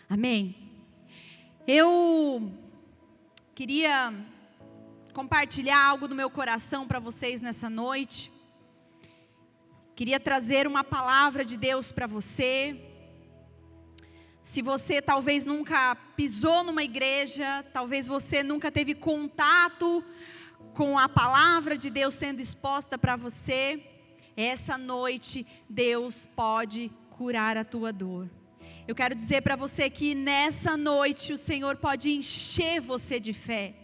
Amém? Eu queria compartilhar algo do meu coração para vocês nessa noite. Queria trazer uma palavra de Deus para você. Se você talvez nunca pisou numa igreja, talvez você nunca teve contato com a palavra de Deus sendo exposta para você, essa noite Deus pode curar a tua dor. Eu quero dizer para você que nessa noite o Senhor pode encher você de fé.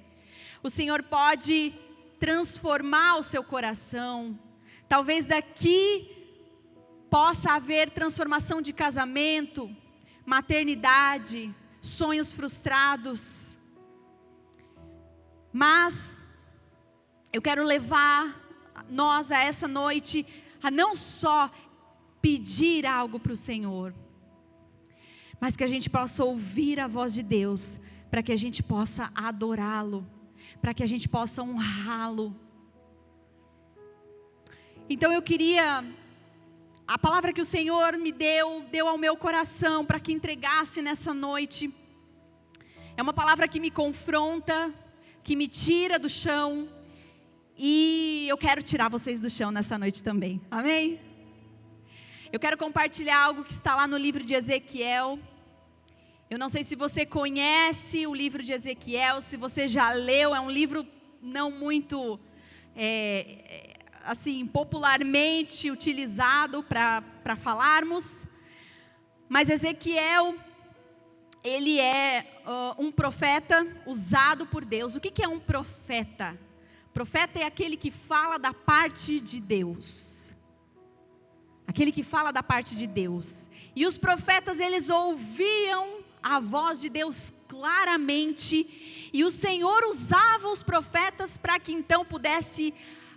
O Senhor pode transformar o seu coração. Talvez daqui possa haver transformação de casamento, maternidade, sonhos frustrados. Mas eu quero levar nós a essa noite a não só pedir algo para o Senhor, mas que a gente possa ouvir a voz de Deus, para que a gente possa adorá-lo, para que a gente possa honrá-lo. Então eu queria, a palavra que o Senhor me deu ao meu coração, para que entregasse nessa noite, é uma palavra que me confronta, que me tira do chão, e eu quero tirar vocês do chão nessa noite também, amém? Eu quero compartilhar algo que está lá no livro de Ezequiel. Eu não sei se você conhece o livro de Ezequiel, se você já leu, é um livro não muito, assim, popularmente utilizado para falarmos. Mas Ezequiel, ele é um profeta usado por Deus. O que é um profeta? Profeta é aquele que fala da parte de Deus. Aquele que fala da parte de Deus. E os profetas, eles ouviam a voz de Deus claramente, e o Senhor usava os profetas para que então pudesse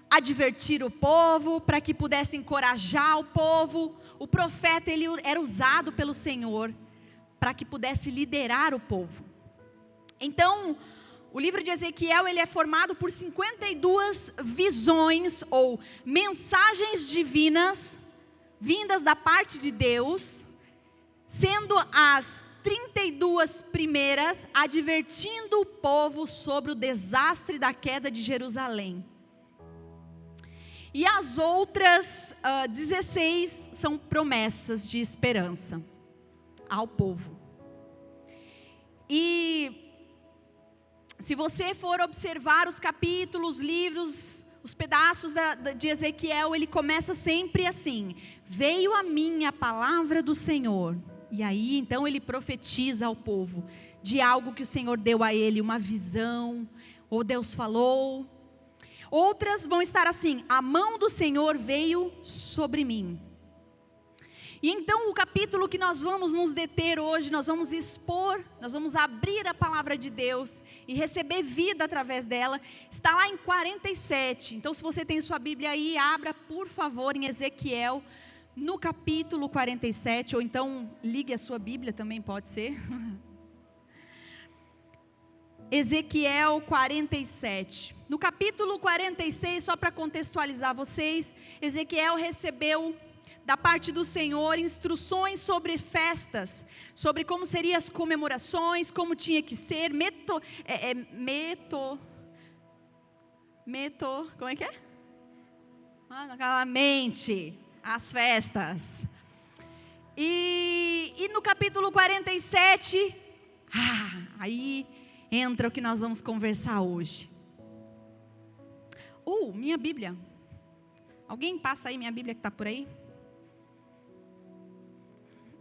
advertir o povo, para que pudesse encorajar o povo. O profeta, ele era usado pelo Senhor para que pudesse liderar o povo. Então, o livro de Ezequiel, ele é formado por 52 visões ou mensagens divinas vindas da parte de Deus, sendo as 32 primeiras advertindo o povo sobre o desastre da queda de Jerusalém. E as outras 16 são promessas de esperança ao povo. E se você for observar os capítulos, livros, os pedaços de Ezequiel, ele começa sempre assim: veio a mim a palavra do Senhor. E aí então ele profetiza ao povo de algo que o Senhor deu a ele, uma visão, ou Deus falou. Outras vão estar assim: a mão do Senhor veio sobre mim. E então o capítulo que nós vamos nos deter hoje, nós vamos expor, nós vamos abrir a palavra de Deus e receber vida através dela, está lá em 47. Então se você tem sua Bíblia aí, abra por favor em Ezequiel, no capítulo 47, ou então ligue a sua Bíblia, também pode ser. Ezequiel 47. No capítulo 46, só para contextualizar vocês, Ezequiel recebeu da parte do Senhor instruções sobre festas, sobre como seriam as comemorações, como tinha que ser, como é que é? Mente as festas. E no capítulo 47, aí entra o que nós vamos conversar hoje. Minha Bíblia. Alguém passa aí minha Bíblia que está por aí?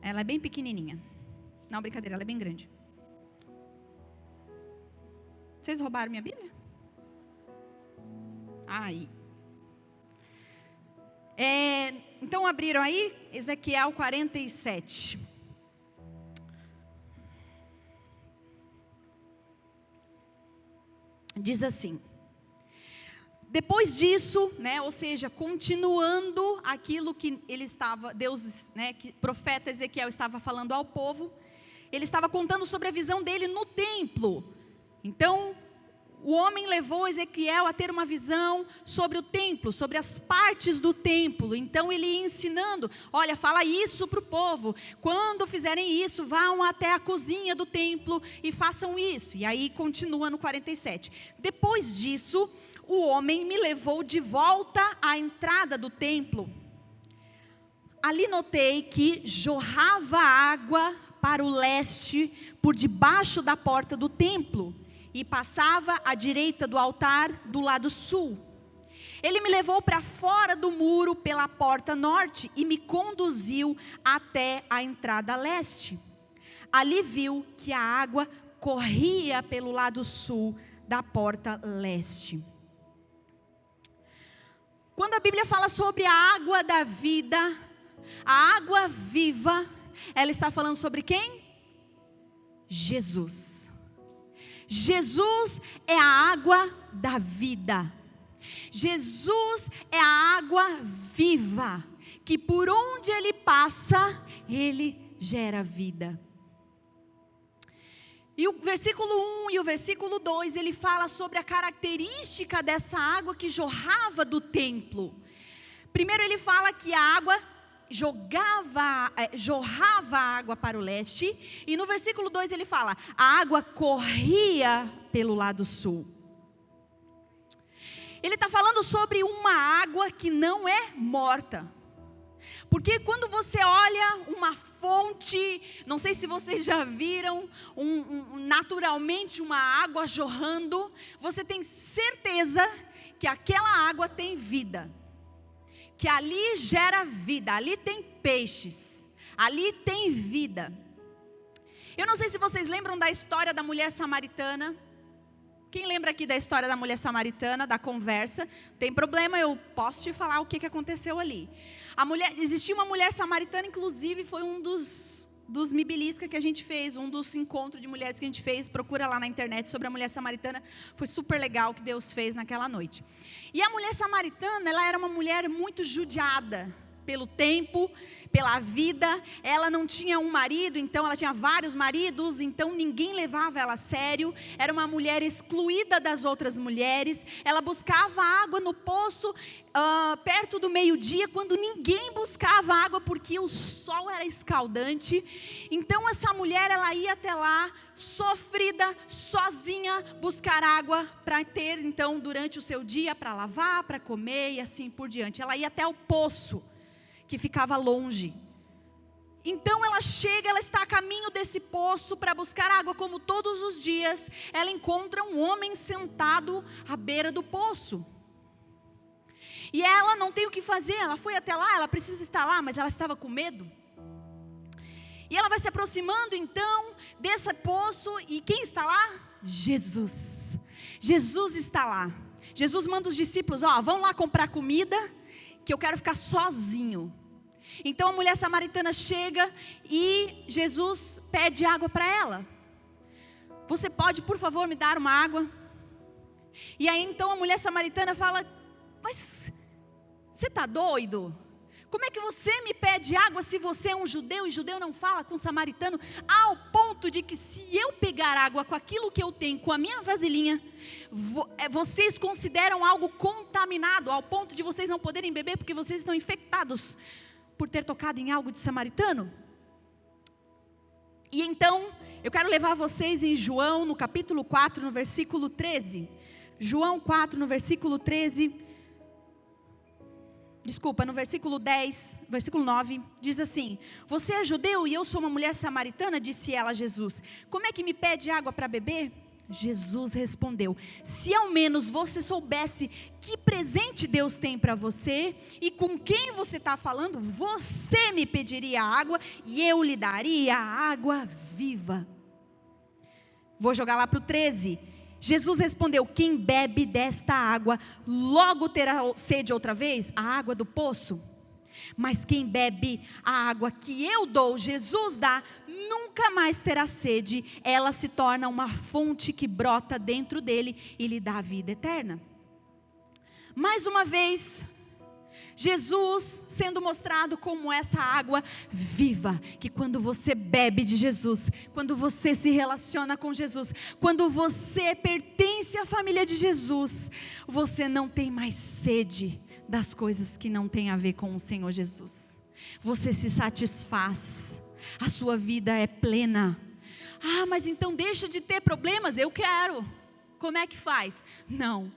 Ela é bem pequenininha. Não, brincadeira, ela é bem grande. Vocês roubaram minha Bíblia? Aí. Então abriram aí, Ezequiel 47. Diz assim: depois disso, ou seja, continuando aquilo que ele estava, Deus, que o profeta Ezequiel estava falando ao povo, ele estava contando sobre a visão dele no templo. Então, o homem levou Ezequiel a ter uma visão sobre o templo, sobre as partes do templo. Então ele ia ensinando, olha, fala isso para o povo, quando fizerem isso, vão até a cozinha do templo e façam isso. E aí continua no 47. Depois disso, o homem me levou de volta à entrada do templo. Ali notei que jorrava água para o leste, por debaixo da porta do templo, e passava à direita do altar, do lado sul. Ele me levou para fora do muro, pela porta norte, e me conduziu até a entrada leste. Ali viu que a água corria pelo lado sul da porta leste. Quando a Bíblia fala sobre a água da vida, a água viva, ela está falando sobre quem? Jesus. Jesus é a água da vida. Jesus é a água viva, que por onde ele passa, ele gera vida. E o versículo 1 e o versículo 2, ele fala sobre a característica dessa água que jorrava do templo. Primeiro ele fala que a água jorrava a água para o leste, e no versículo 2 ele fala, a água corria pelo lado sul. Ele está falando sobre uma água que não é morta, porque quando você olha uma fonte, não sei se vocês já viram, naturalmente uma água jorrando, você tem certeza que aquela água tem vida, que ali gera vida, ali tem peixes, ali tem vida. Eu não sei se vocês lembram da história da mulher samaritana. Quem lembra aqui da história da mulher samaritana, da conversa? Tem problema, eu posso te falar o que aconteceu ali. Existia uma mulher samaritana, inclusive foi um dos Mibilisca que a gente fez, um dos encontros de mulheres que a gente fez, procura lá na internet sobre a mulher samaritana, foi super legal o que Deus fez naquela noite. E a mulher samaritana, ela era uma mulher muito judiada pelo tempo, pela vida, ela não tinha um marido, então ela tinha vários maridos, então ninguém levava ela a sério, era uma mulher excluída das outras mulheres, ela buscava água no poço, perto do meio-dia, quando ninguém buscava água, porque o sol era escaldante. Então essa mulher, ela ia até lá, sofrida, sozinha, buscar água, para ter então, durante o seu dia, para lavar, para comer, e assim por diante. Ela ia até o poço, que ficava longe. Então ela chega, ela está a caminho desse poço para buscar água, como todos os dias, ela encontra um homem sentado à beira do poço. E ela não tem o que fazer, ela foi até lá, ela precisa estar lá, mas ela estava com medo. E ela vai se aproximando então desse poço, e quem está lá? Jesus. Jesus está lá. Jesus manda os discípulos, vão lá comprar comida, que eu quero ficar sozinho. Então a mulher samaritana chega e Jesus pede água para ela. Você pode, por favor, me dar uma água? E aí então a mulher samaritana fala, mas você está doido? Como é que você me pede água se você é um judeu e judeu não fala com samaritano? Ao ponto de que se eu pegar água com aquilo que eu tenho, com a minha vasilhinha, vocês consideram algo contaminado, ao ponto de vocês não poderem beber porque vocês estão infectados por ter tocado em algo de samaritano? E então, eu quero levar vocês em João, no capítulo 4, no versículo 13. João 4, no versículo 13... Desculpa, no versículo 10, versículo 9, diz assim: você é judeu e eu sou uma mulher samaritana, disse ela a Jesus. Como é que me pede água para beber? Jesus respondeu: se ao menos você soubesse que presente Deus tem para você e com quem você está falando, você me pediria água e eu lhe daria a água viva. Vou jogar lá para o 13. Jesus respondeu: quem bebe desta água logo terá sede outra vez, a água do poço. Mas quem bebe a água que eu dou, Jesus dá, nunca mais terá sede. Ela se torna uma fonte que brota dentro dele e lhe dá a vida eterna. Mais uma vez, Jesus sendo mostrado como essa água viva, que quando você bebe de Jesus, quando você se relaciona com Jesus, quando você pertence à família de Jesus, você não tem mais sede das coisas que não têm a ver com o Senhor Jesus. Você se satisfaz, a sua vida é plena. Ah, mas então deixa de ter problemas? Eu quero. Como é que faz? Não,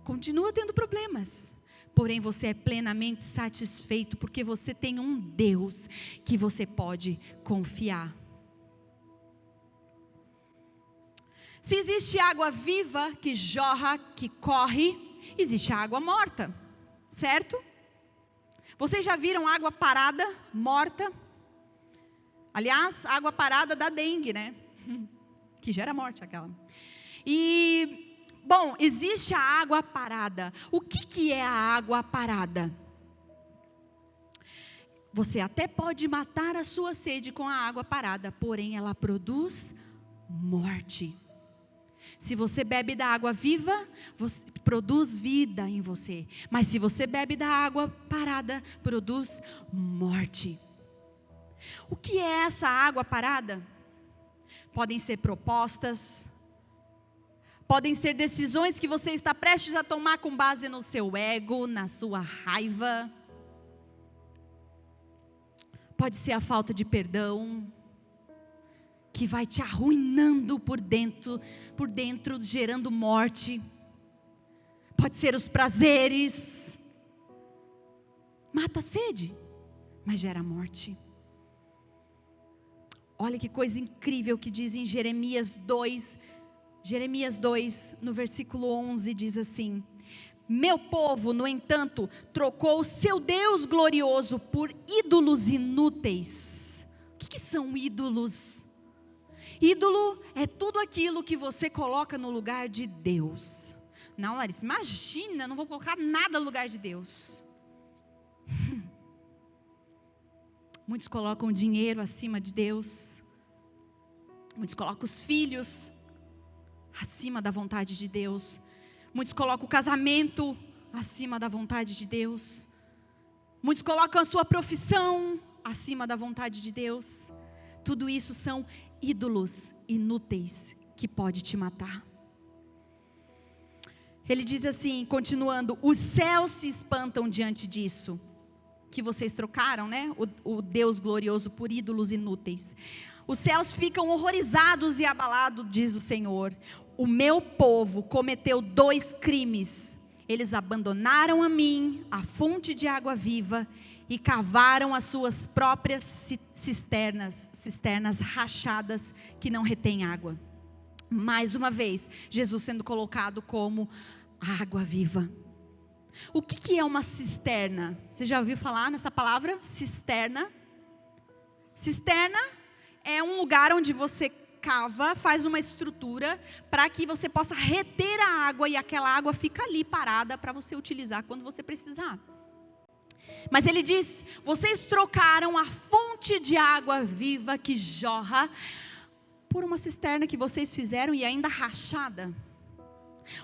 continua tendo problemas, porém você é plenamente satisfeito, porque você tem um Deus que você pode confiar. Se existe água viva que jorra, que corre, existe água morta, certo? Vocês já viram água parada, morta? Aliás, água parada dá dengue, né? Que gera morte aquela. E, bom, existe a água parada. O que é a água parada? Você até pode matar a sua sede com a água parada, porém ela produz morte. Se você bebe da água viva, você produz vida em você. Mas se você bebe da água parada, produz morte. O que é essa água parada? Podem ser propostas, podem ser decisões que você está prestes a tomar com base no seu ego, na sua raiva. Pode ser a falta de perdão, que vai te arruinando por dentro, gerando morte. Pode ser os prazeres, mata a sede, mas gera morte. Olha que coisa incrível que diz em Jeremias 2, no versículo 11, diz assim: meu povo, no entanto, trocou o seu Deus glorioso por ídolos inúteis. O que são ídolos? Ídolo é tudo aquilo que você coloca no lugar de Deus. Não, Larissa, imagina, não vou colocar nada no lugar de Deus. Muitos colocam dinheiro acima de Deus. Muitos colocam os filhos acima da vontade de Deus. Muitos colocam o casamento acima da vontade de Deus. Muitos colocam a sua profissão acima da vontade de Deus. Tudo isso são ídolos inúteis que pode te matar. Ele diz assim, continuando: os céus se espantam diante disso, que vocês trocaram, né? O Deus glorioso por ídolos inúteis. Os céus ficam horrorizados e abalados, diz o Senhor. O meu povo cometeu 2 crimes. Eles abandonaram a mim, a fonte de água viva, e cavaram as suas próprias cisternas rachadas que não retêm água. Mais uma vez, Jesus sendo colocado como água viva. O que é uma cisterna? Você já ouviu falar nessa palavra? Cisterna. Cisterna é um lugar onde você cava, faz uma estrutura para que você possa reter a água, e aquela água fica ali parada para você utilizar quando você precisar. Mas ele diz: vocês trocaram a fonte de água viva que jorra por uma cisterna que vocês fizeram e ainda rachada.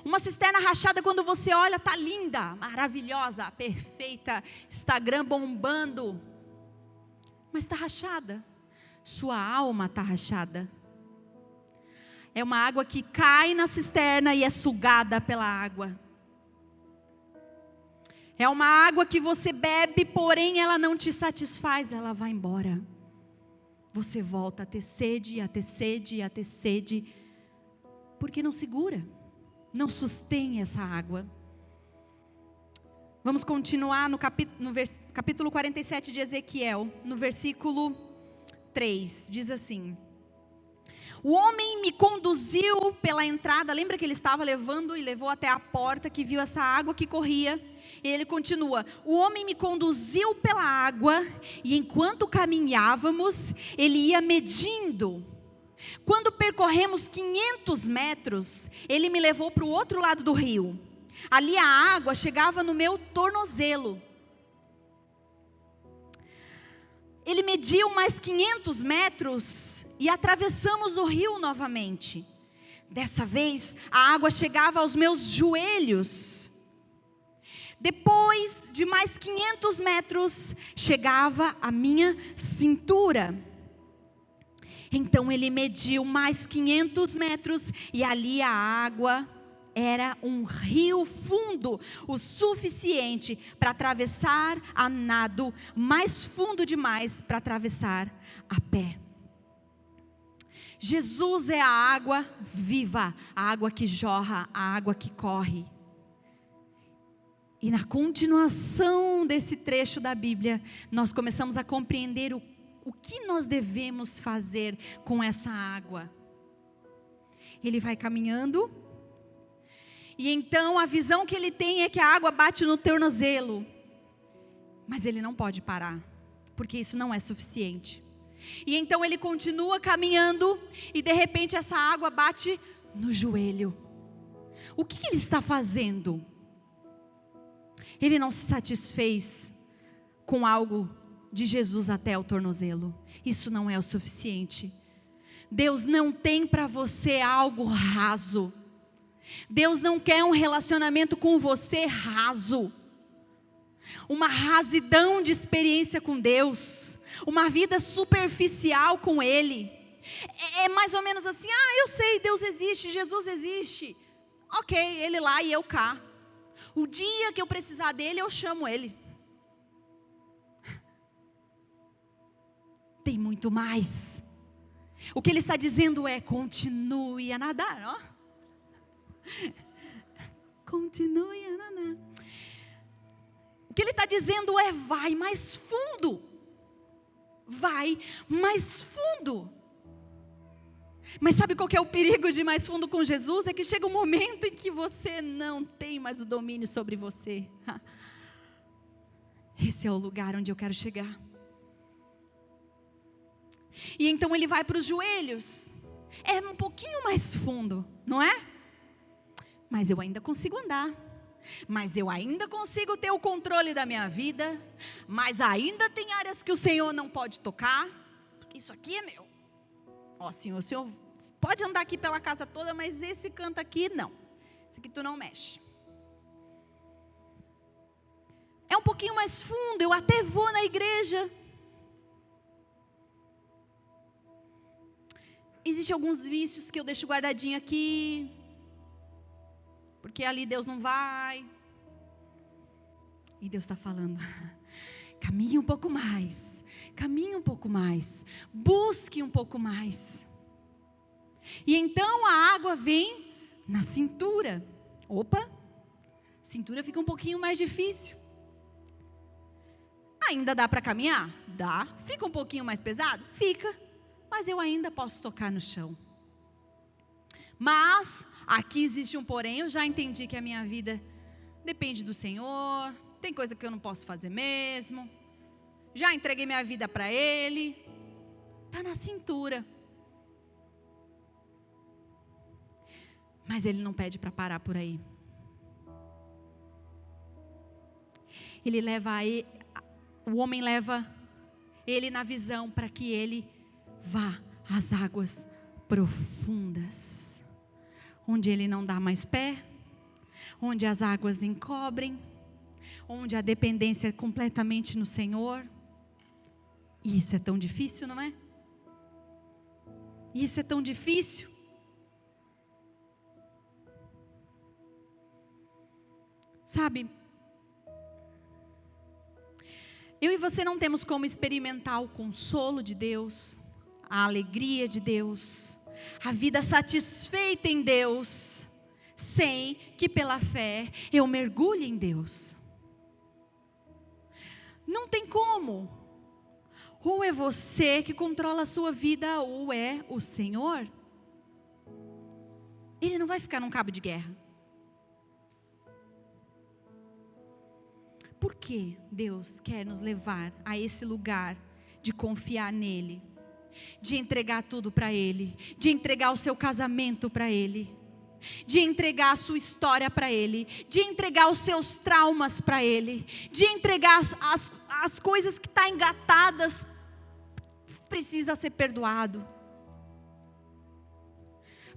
Uma cisterna rachada, quando você olha, está linda, maravilhosa, perfeita, Instagram bombando, mas está rachada. Sua alma está rachada. É uma água que cai na cisterna e é sugada pela água. É uma água que você bebe, porém ela não te satisfaz, ela vai embora. Você volta a ter sede, a ter sede, a ter sede, porque não segura, não sustém essa água. Vamos continuar no capítulo 47 de Ezequiel, no versículo 3, diz assim: o homem me conduziu pela entrada, lembra que ele estava levando e levou até a porta, que viu essa água que corria, e ele continua: o homem me conduziu pela água, e enquanto caminhávamos, ele ia medindo. Quando percorremos 500 metros, ele me levou para o outro lado do rio. Ali a água chegava no meu tornozelo. Ele mediu mais 500 metros e atravessamos o rio novamente. Dessa vez, a água chegava aos meus joelhos. Depois de mais 500 metros, chegava à minha cintura. Então ele mediu mais 500 metros e ali a água era um rio fundo, o suficiente para atravessar a nado, mais fundo demais para atravessar a pé. Jesus é a água viva, a água que jorra, a água que corre. E na continuação desse trecho da Bíblia, nós começamos a compreender o que nós devemos fazer com essa água. Ele vai caminhando, e então a visão que ele tem é que a água bate no tornozelo. Mas ele não pode parar, porque isso não é suficiente. E então ele continua caminhando, e de repente essa água bate no joelho. O que ele está fazendo? Ele não se satisfez com algo de Jesus até o tornozelo. Isso não é o suficiente. Deus não tem para você algo raso. Deus não quer um relacionamento com você raso. Uma rasidão de experiência com Deus. Uma vida superficial com Ele. É mais ou menos assim, eu sei, Deus existe, Jesus existe. Ok, Ele lá e eu cá. O dia que eu precisar dele, eu chamo Ele. Tem muito mais. O que Ele está dizendo é, continue a nadar, ó. Continue a nadar. O que Ele está dizendo é, vai mais fundo. Vai mais fundo. Mas sabe qual que é o perigo de mais fundo com Jesus? É que chega um momento em que você não tem mais o domínio sobre você. Esse é o lugar onde eu quero chegar. E então ele vai para os joelhos. É um pouquinho mais fundo, não é? Mas eu ainda consigo andar. Mas eu ainda consigo ter o controle da minha vida. Mas ainda tem áreas que o Senhor não pode tocar. Porque isso aqui é meu. Ó, Senhor, o Senhor pode andar aqui pela casa toda, mas esse canto aqui, não. Esse aqui tu não mexe. É um pouquinho mais fundo, eu até vou na igreja. Existem alguns vícios que eu deixo guardadinho aqui. Porque ali Deus não vai. E Deus está falando, caminhe um pouco mais. Caminhe um pouco mais, busque um pouco mais. E então a água vem na cintura. Opa, cintura fica um pouquinho mais difícil. Ainda dá para caminhar? Dá. Fica um pouquinho mais pesado? Fica. Mas eu ainda posso tocar no chão. Mas, aqui existe um porém, eu já entendi que a minha vida depende do Senhor. Tem coisa que eu não posso fazer mesmo. Já entreguei minha vida para Ele. Está na cintura. Mas Ele não pede para parar por aí. Ele leva o homem leva ele na visão para que ele vá às águas profundas. Onde ele não dá mais pé. Onde as águas encobrem. Onde a dependência é completamente no Senhor. E isso é tão difícil, não é? Isso é tão difícil. Sabe, eu e você não temos como experimentar o consolo de Deus, a alegria de Deus, a vida satisfeita em Deus, sem que pela fé eu mergulhe em Deus. Não tem como. Ou é você que controla a sua vida, ou é o Senhor. Ele não vai ficar num cabo de guerra. Por que Deus quer nos levar a esse lugar de confiar nele? De entregar tudo para Ele, de entregar o seu casamento para Ele, de entregar a sua história para Ele, de entregar os seus traumas para Ele, de entregar as coisas que estão engatadas, precisa ser perdoado.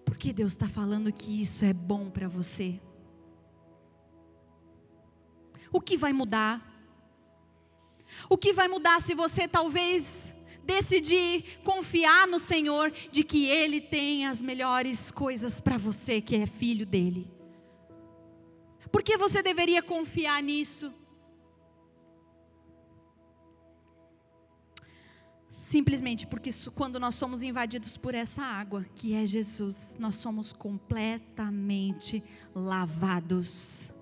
Porque Deus está falando que isso é bom para você. O que vai mudar? O que vai mudar se você talvez decidir confiar no Senhor, de que Ele tem as melhores coisas para você, que é filho dEle? Por que você deveria confiar nisso? Simplesmente porque quando nós somos invadidos por essa água, que é Jesus, nós somos completamente lavados.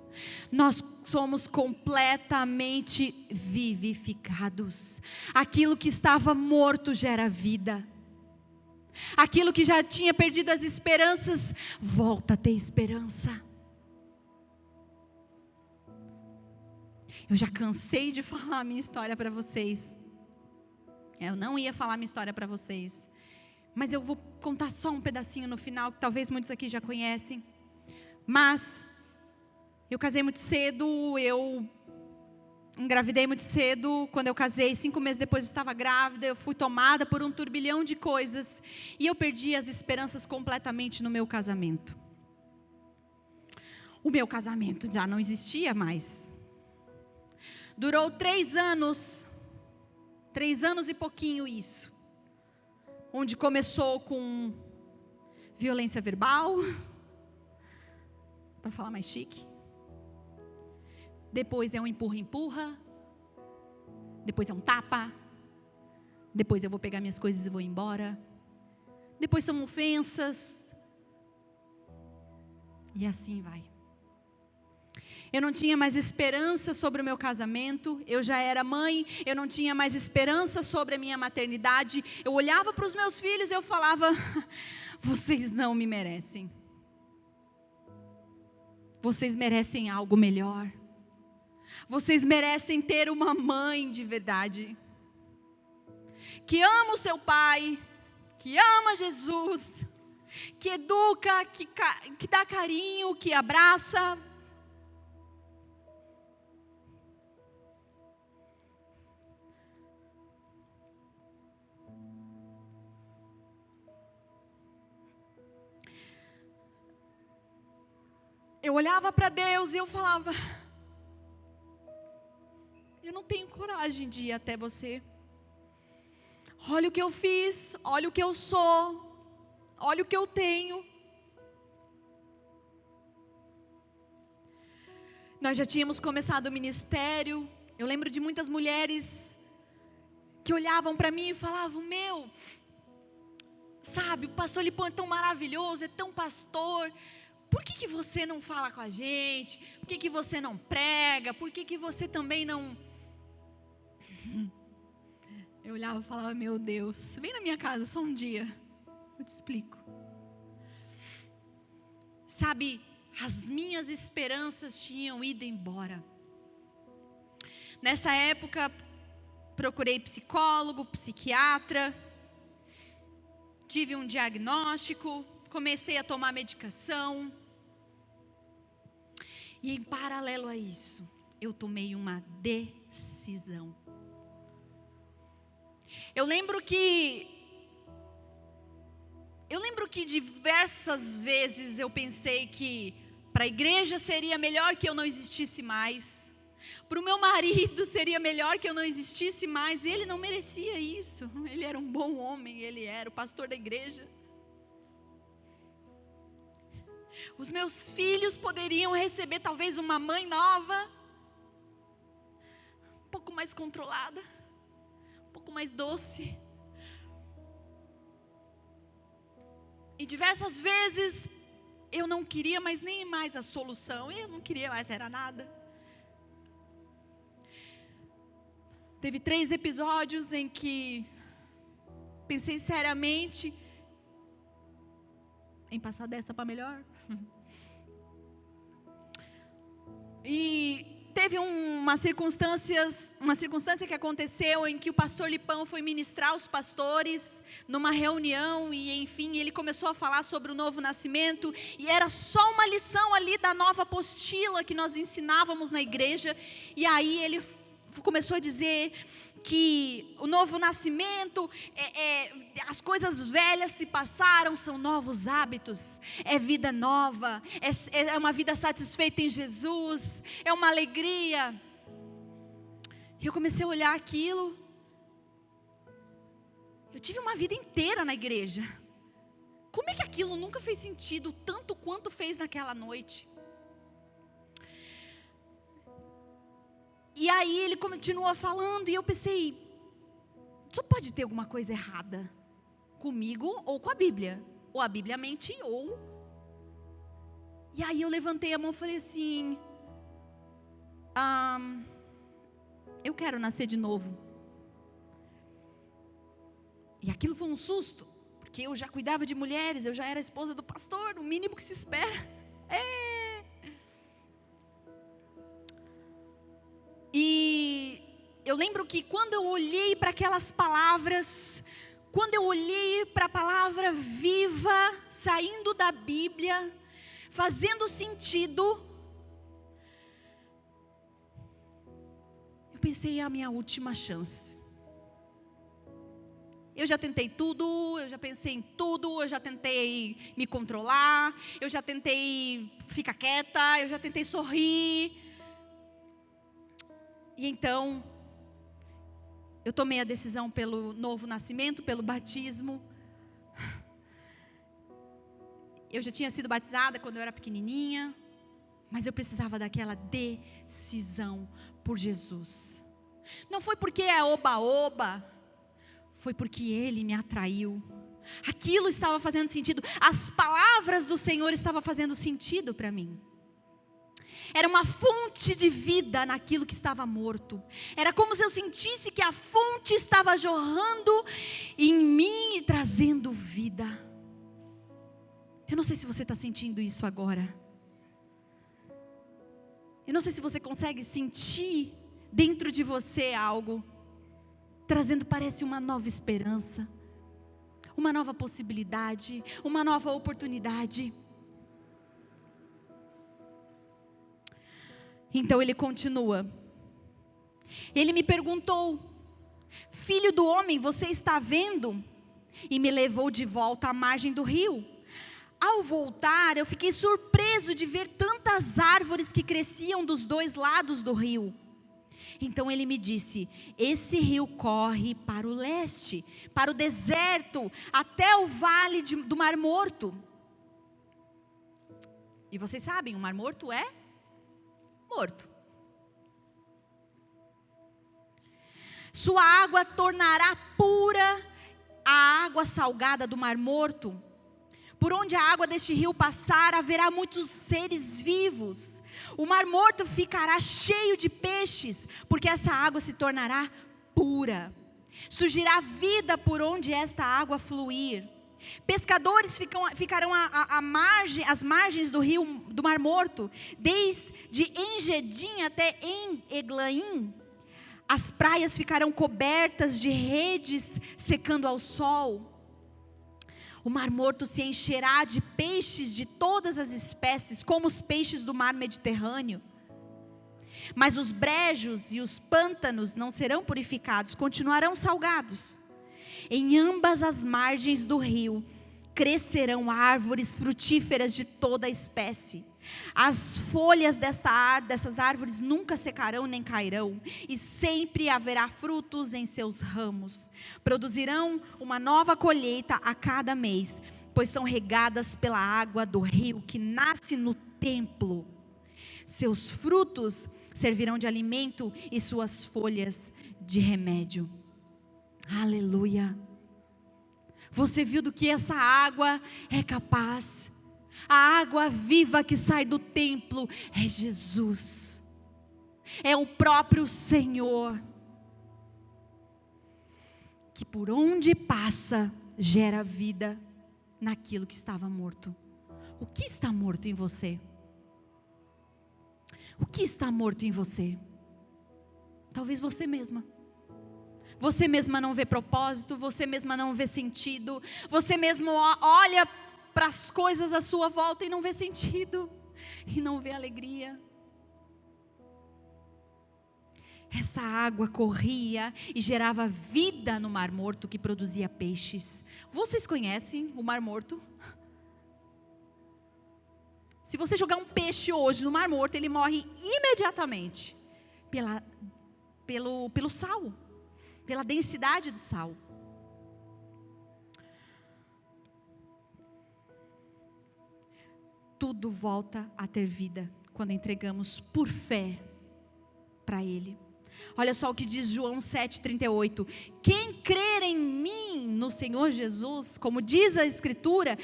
Nós somos completamente vivificados. Aquilo que estava morto gera vida. Aquilo que já tinha perdido as esperanças, volta a ter esperança. Eu já cansei de falar a minha história para vocês. Eu não ia falar minha história para vocês, mas eu vou contar só um pedacinho no final, que talvez muitos aqui já conhecem. Mas eu casei muito cedo, eu engravidei muito cedo. Quando eu casei, 5 meses depois eu estava grávida. Eu fui tomada por um turbilhão de coisas, e eu perdi as esperanças completamente no meu casamento. O meu casamento já não existia mais. Durou 3 anos. 3 anos e pouquinho isso, onde começou com violência verbal, para falar mais chique, depois é um empurra-empurra, depois é um tapa, depois eu vou pegar minhas coisas e vou embora, depois são ofensas, e assim vai. Eu não tinha mais esperança sobre o meu casamento, eu já era mãe, eu não tinha mais esperança sobre a minha maternidade. Eu olhava para os meus filhos e eu falava: vocês não me merecem. Vocês merecem algo melhor. Vocês merecem ter uma mãe de verdade, que ama o seu pai, que ama Jesus, que educa, que dá carinho, que abraça. Eu olhava para Deus e eu falava: eu não tenho coragem de ir até você. Olha o que eu fiz, olha o que eu sou, olha o que eu tenho. Nós já tínhamos começado o ministério. Eu lembro de muitas mulheres que olhavam para mim e falavam: sabe, o pastor Lipão é tão maravilhoso, é tão pastor. Por que você não fala com a gente? Por que você não prega? Por que você também não... Eu olhava e falava: meu Deus, vem na minha casa só um dia, eu te explico. Sabe, as minhas esperanças tinham ido embora. Nessa época, procurei psicólogo, psiquiatra, tive um diagnóstico, comecei a tomar medicação. E em paralelo a isso, eu tomei uma decisão. Eu lembro que diversas vezes eu pensei que para a igreja seria melhor que eu não existisse mais. Para o meu marido seria melhor que eu não existisse mais. E ele não merecia isso. Ele era um bom homem, ele era o pastor da igreja. Os meus filhos poderiam receber talvez uma mãe nova, um pouco mais controlada, um pouco mais doce. E diversas vezes eu não queria mais nem mais a solução, eu não queria mais era nada. Teve 3 episódios em que pensei seriamente em passar dessa para melhor. E teve uma circunstância que aconteceu em que o pastor Lipão foi ministrar aos pastores numa reunião, e enfim, ele começou a falar sobre o novo nascimento, e era só uma lição ali da nova apostila que nós ensinávamos na igreja. E aí ele começou a dizer que o novo nascimento, as coisas velhas se passaram, são novos hábitos, é vida nova, é uma vida satisfeita em Jesus, é uma alegria. E eu comecei a olhar aquilo. Eu tive uma vida inteira na igreja. Como é que aquilo nunca fez sentido tanto quanto fez naquela noite? E aí ele continua falando e eu pensei, só pode ter alguma coisa errada comigo ou com a Bíblia. Ou a Bíblia mente ou... E aí eu levantei a mão e falei assim, eu quero nascer de novo. E aquilo foi um susto, porque eu já cuidava de mulheres, eu já era esposa do pastor, o mínimo que se espera. E eu lembro que quando eu olhei para aquelas palavras, quando eu olhei para a palavra viva, saindo da Bíblia, fazendo sentido, eu pensei, é a minha última chance. Eu já tentei tudo, eu já pensei em tudo, eu já tentei me controlar, eu já tentei ficar quieta, eu já tentei sorrir. E então, eu tomei a decisão pelo novo nascimento, pelo batismo. Eu já tinha sido batizada quando eu era pequenininha, mas eu precisava daquela decisão por Jesus. Não foi porque é oba-oba, foi porque Ele me atraiu. Aquilo estava fazendo sentido, as palavras do Senhor estavam fazendo sentido para mim. Era uma fonte de vida naquilo que estava morto. Era como se eu sentisse que a fonte estava jorrando em mim e trazendo vida. Eu não sei se você está sentindo isso agora. Eu não sei se você consegue sentir dentro de você algo, trazendo, parece, uma nova esperança, uma nova possibilidade, uma nova oportunidade. Então ele continua. Ele me perguntou, filho do homem, você está vendo? E me levou de volta à margem do rio. Ao voltar, eu fiquei surpreso de ver tantas árvores que cresciam dos dois lados do rio. Então ele me disse, esse rio corre para o leste, para o deserto, até o vale do Mar Morto. E vocês sabem, o Mar Morto é morto. Sua água tornará pura a água salgada do Mar Morto. Por onde a água deste rio passar, haverá muitos seres vivos. O Mar Morto ficará cheio de peixes, porque essa água se tornará pura. Surgirá vida por onde esta água fluir. Pescadores ficarão às margens do rio do Mar Morto, desde Engedim até Eglaim. As praias ficarão cobertas de redes secando ao sol. O Mar Morto se encherá de peixes de todas as espécies, como os peixes do mar Mediterrâneo. Mas os brejos e os pântanos não serão purificados, continuarão salgados. Em ambas as margens do rio crescerão árvores frutíferas de toda a espécie. As folhas dessas árvores nunca secarão nem cairão, e sempre haverá frutos em seus ramos. Produzirão uma nova colheita a cada mês, pois são regadas pela água do rio que nasce no templo. Seus frutos servirão de alimento e suas folhas de remédio. Aleluia. Você viu do que essa água é capaz? A água viva que sai do templo é Jesus. É o próprio Senhor, que por onde passa gera vida naquilo que estava morto. O que está morto em você? O que está morto em você? Talvez você mesma. Você mesma não vê propósito, você mesma não vê sentido, você mesmo olha para as coisas à sua volta e não vê sentido, e não vê alegria. essa água corria e gerava vida no Mar Morto, que produzia peixes. Vocês conhecem o Mar Morto? Se você jogar um peixe hoje no Mar Morto, ele morre imediatamente pelo sal, pela densidade do sal. Tudo volta a ter vida quando entregamos por fé para Ele. Olha só o que diz João 7,38. Quem crer em mim, no Senhor Jesus, como diz a Escritura,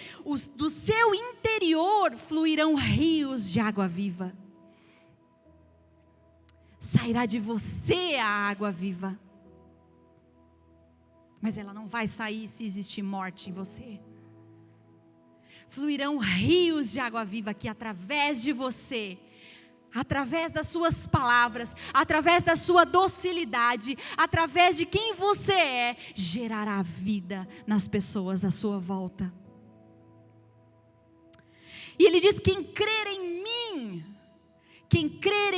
do seu interior fluirão rios de água viva. Sairá de você a água viva. Mas ela não vai sair se existir morte em você. Fluirão rios de água viva que através de você, através das suas palavras, através da sua docilidade, através de quem você é, gerará vida nas pessoas à sua volta. E ele diz: quem crer em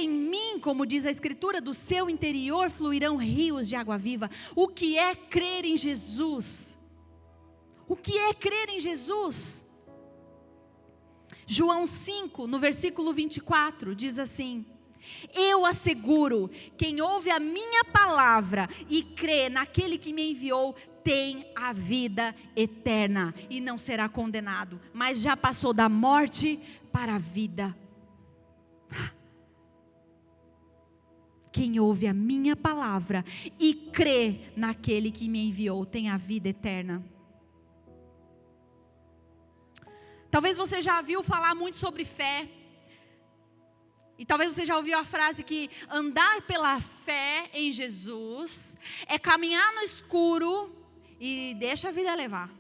mim, como diz a Escritura, do seu interior fluirão rios de água viva. O que é crer em Jesus? O que é crer em Jesus? João 5, no versículo 24, diz assim: eu asseguro, quem ouve a minha palavra e crê naquele que me enviou, tem a vida eterna e não será condenado, mas já passou da morte para a vida. Quem ouve a minha palavra e crê naquele que me enviou, tem a vida eterna. Talvez você já ouviu falar muito sobre fé. E talvez você já ouviu a frase que andar pela fé em Jesus é caminhar no escuro e deixa a vida levar.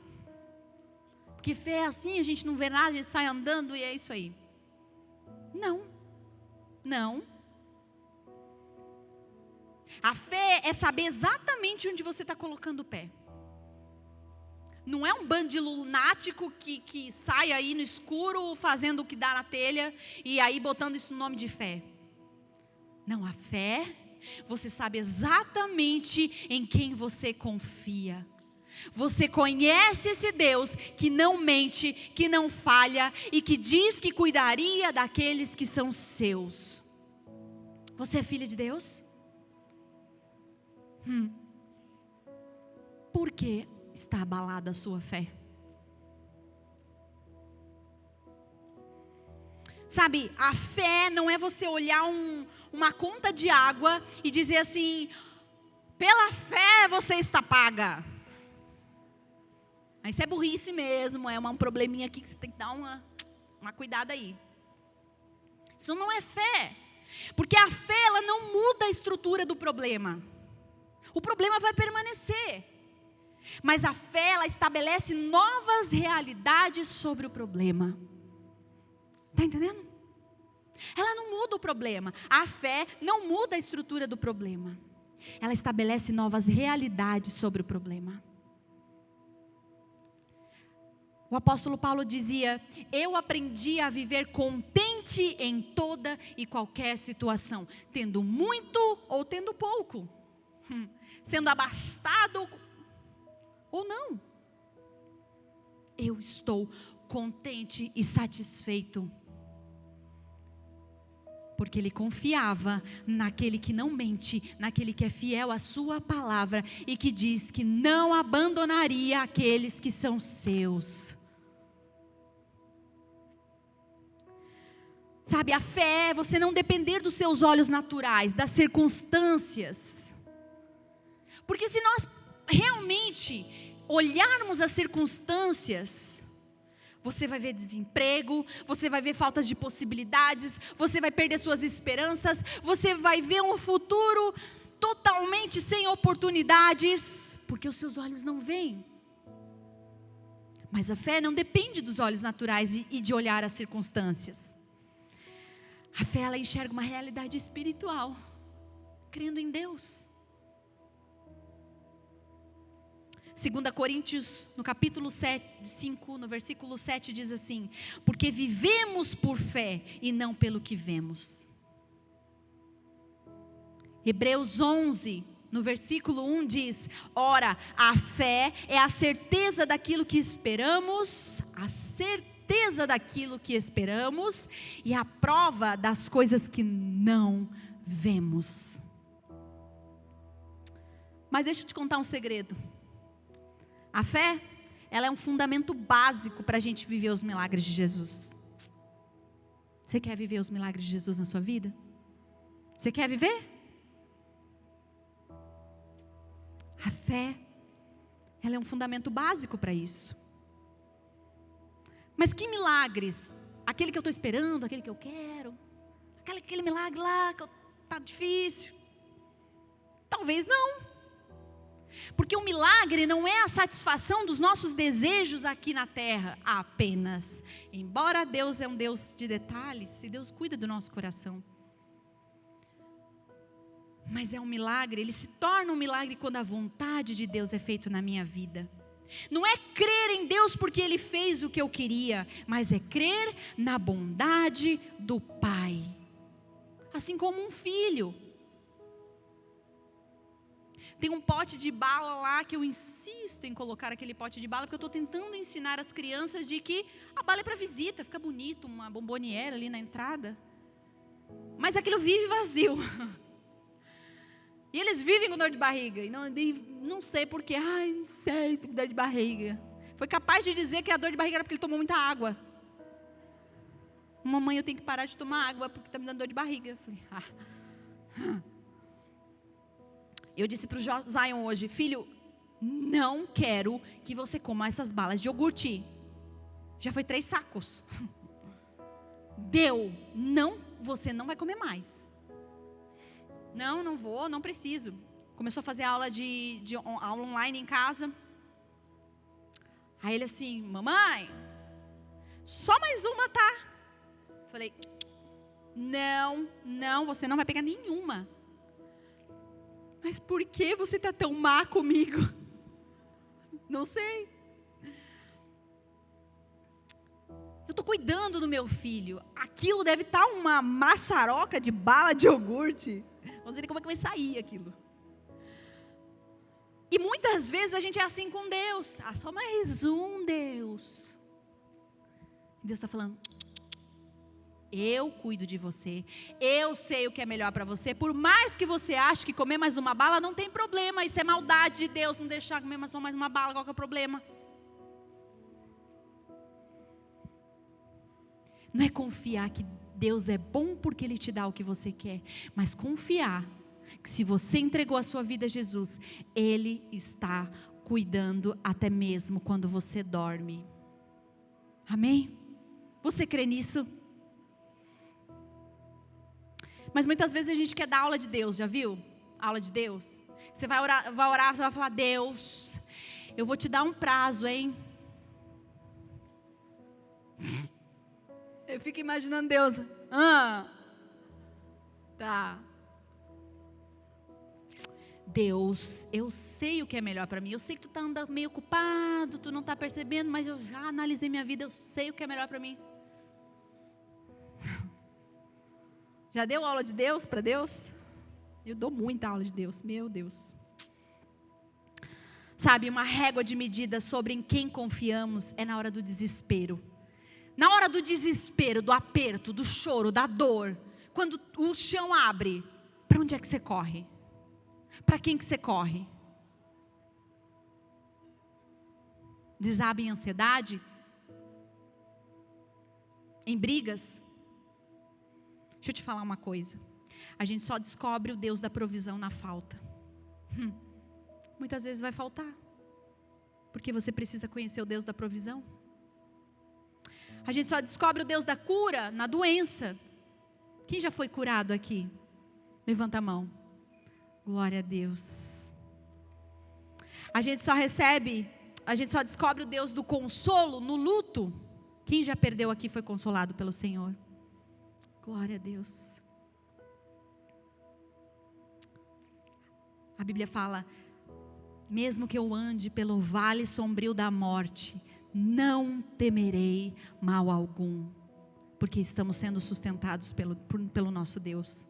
Porque fé é assim, a gente não vê nada, a gente sai andando e é isso aí. Não. A fé é saber exatamente onde você está colocando o pé. Não é um bando de lunático que sai aí no escuro fazendo o que dá na telha e aí botando isso no nome de fé. Não, a fé, você sabe exatamente em quem você confia. Você conhece esse Deus que não mente, que não falha e que diz que cuidaria daqueles que são seus. Você é filha de Deus? Por quê? Está abalada a sua fé. Sabe, a fé não é você olhar uma conta de água e dizer assim: pela fé você está paga. Isso é burrice mesmo, é um probleminha aqui que você tem que dar uma cuidada aí. Isso não é fé, porque a fé ela não muda a estrutura do problema. O problema vai permanecer. Mas a fé, ela estabelece novas realidades sobre o problema. Está entendendo? Ela não muda o problema. A fé não muda a estrutura do problema. Ela estabelece novas realidades sobre o problema. O apóstolo Paulo dizia: eu aprendi a viver contente em toda e qualquer situação, tendo muito ou tendo pouco, sendo abastado ou não, eu estou contente e satisfeito, porque ele confiava naquele que não mente, naquele que é fiel à sua palavra e que diz que não abandonaria aqueles que são seus. Sabe, a fé é você não depender dos seus olhos naturais, das circunstâncias, porque se nós realmente olharmos as circunstâncias, você vai ver desemprego, você vai ver faltas de possibilidades, você vai perder suas esperanças, você vai ver um futuro totalmente sem oportunidades, porque os seus olhos não veem. Mas a fé não depende dos olhos naturais e de olhar as circunstâncias. A fé, ela enxerga uma realidade espiritual, crendo em Deus. 2 Coríntios, no capítulo 5, no versículo 7, diz assim: porque vivemos por fé e não pelo que vemos. Hebreus 11, no versículo 1 diz: ora, a fé é a certeza daquilo que esperamos, e a prova das coisas que não vemos. Mas deixa eu te contar um segredo. A fé, ela é um fundamento básico para a gente viver os milagres de Jesus. Você quer viver os milagres de Jesus na sua vida? Você quer viver? A fé, ela é um fundamento básico para isso. Mas que milagres? Aquele que eu estou esperando, aquele que eu quero, aquele milagre lá que está difícil? Talvez não. Porque o milagre não é a satisfação dos nossos desejos aqui na terra apenas. Embora Deus é um Deus de detalhes, e Deus cuida do nosso coração. Mas é um milagre, ele se torna um milagre quando a vontade de Deus é feita na minha vida. Não é crer em Deus porque Ele fez o que eu queria, mas é crer na bondade do Pai. Assim como um filho. Tem um pote de bala lá que eu insisto em colocar aquele pote de bala, porque eu estou tentando ensinar as crianças de que a bala é para visita, fica bonito, uma bomboniera ali na entrada. Mas aquilo vive vazio. E eles vivem com dor de barriga. E não sei porquê. Ai, não sei, tem dor de barriga. Foi capaz de dizer que a dor de barriga era porque ele tomou muita água. Mamãe, eu tenho que parar de tomar água porque está me dando dor de barriga. Eu falei, Eu disse para o Zion hoje: filho, não quero que você coma essas balas de iogurte. Já foi 3 sacos. Deu. Não, você não vai comer mais. Não vou, não preciso. Começou a fazer aula aula online em casa. Aí ele assim: mamãe, só mais uma, tá? Falei: não, você não vai pegar nenhuma. Mas por que você está tão má comigo? Não sei. Eu estou cuidando do meu filho. Aquilo deve estar uma maçaroca de bala de iogurte. Vamos ver como é que vai sair aquilo. E muitas vezes a gente é assim com Deus. Só mais um, Deus. E Deus está falando: eu cuido de você. Eu sei o que é melhor para você. Por mais que você ache que comer mais uma bala não tem problema. Isso é maldade de Deus, não deixar comer só mais uma bala. Qual que é o problema? Não é confiar que Deus é bom porque Ele te dá o que você quer, mas confiar que se você entregou a sua vida a Jesus, Ele está cuidando até mesmo quando você dorme. Amém? Você crê nisso? Mas muitas vezes a gente quer dar aula de Deus, já viu? Aula de Deus. Você vai orar, você vai falar: Deus, eu vou te dar um prazo, hein? Eu fico imaginando Deus. Tá. Deus, eu sei o que é melhor para mim. Eu sei que tu está andando meio ocupado, tu não está percebendo, mas eu já analisei minha vida, eu sei o que é melhor para mim. Já deu aula de Deus para Deus? Eu dou muita aula de Deus, meu Deus. Sabe, uma régua de medida sobre em quem confiamos é na hora do desespero. Na hora do desespero, do aperto, do choro, da dor, quando o chão abre, para onde é que você corre? Para quem que você corre? Desaba em ansiedade? Em brigas? Deixa eu te falar uma coisa. A gente só descobre o Deus da provisão na falta. Muitas vezes vai faltar, porque você precisa conhecer o Deus da provisão. A gente só descobre o Deus da cura na doença. Quem já foi curado aqui? Levanta a mão. Glória a Deus. A gente só descobre o Deus do consolo no luto. Quem já perdeu aqui foi consolado pelo Senhor? Glória a Deus. A Bíblia fala: mesmo que eu ande pelo vale sombrio da morte, não temerei mal algum, porque estamos sendo sustentados pelo nosso Deus.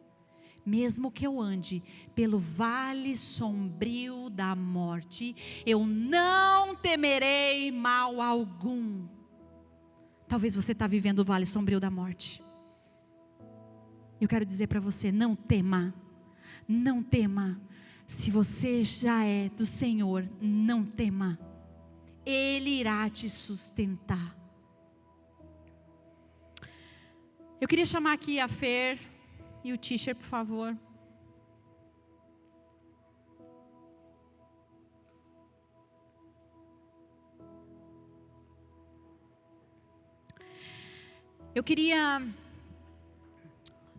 mesmo que eu ande pelo vale sombrio da morte, eu não temerei mal algum. Talvez você está vivendo o vale sombrio da morte. Eu quero dizer para você, não tema, não tema. Se você já é do Senhor, não tema. Ele irá te sustentar. Eu queria chamar aqui a Fer e o Tischer, por favor. Eu queria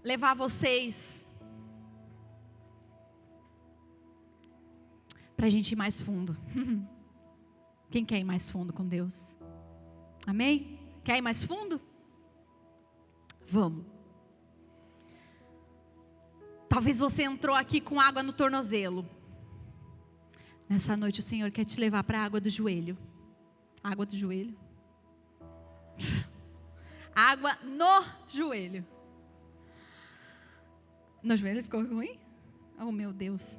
levar vocês para a gente ir mais fundo. Quem quer ir mais fundo com Deus? Amém? Quer ir mais fundo? Vamos. Talvez você entrou aqui com água no tornozelo. Nessa noite o Senhor quer te levar para a água do joelho. Água do joelho. Água no joelho. No joelho ficou ruim? Oh, meu Deus.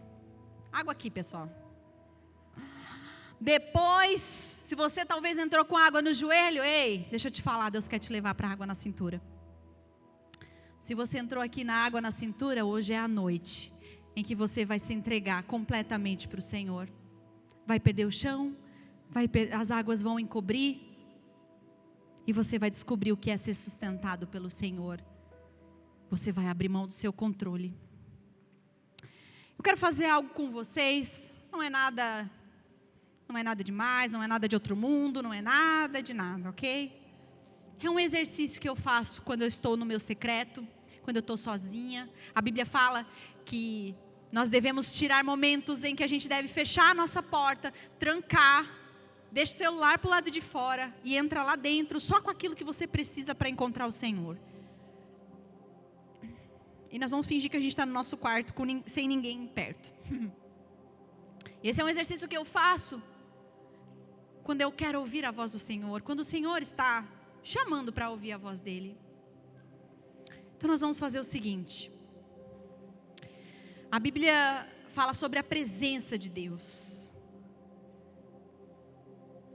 Água aqui, pessoal. Depois, se você talvez entrou com água no joelho, ei, deixa eu te falar, Deus quer te levar para a água na cintura. Se você entrou aqui na água na cintura, hoje é a noite em que você vai se entregar completamente para o Senhor. Vai perder o chão, as águas vão encobrir, e você vai descobrir o que é ser sustentado pelo Senhor. Você vai abrir mão do seu controle. Eu quero fazer algo com vocês, não é nada demais, não é nada de outro mundo, não é nada de nada, ok? É um exercício que eu faço quando eu estou no meu secreto, quando eu estou sozinha. A Bíblia fala que nós devemos tirar momentos em que a gente deve fechar a nossa porta, trancar, deixa o celular para o lado de fora e entra lá dentro só com aquilo que você precisa para encontrar o Senhor. E nós vamos fingir que a gente está no nosso quarto sem ninguém perto. Esse é um exercício que eu faço quando eu quero ouvir a voz do Senhor, quando o Senhor está chamando para ouvir a voz dEle. Então nós vamos fazer o seguinte. A Bíblia fala sobre a presença de Deus.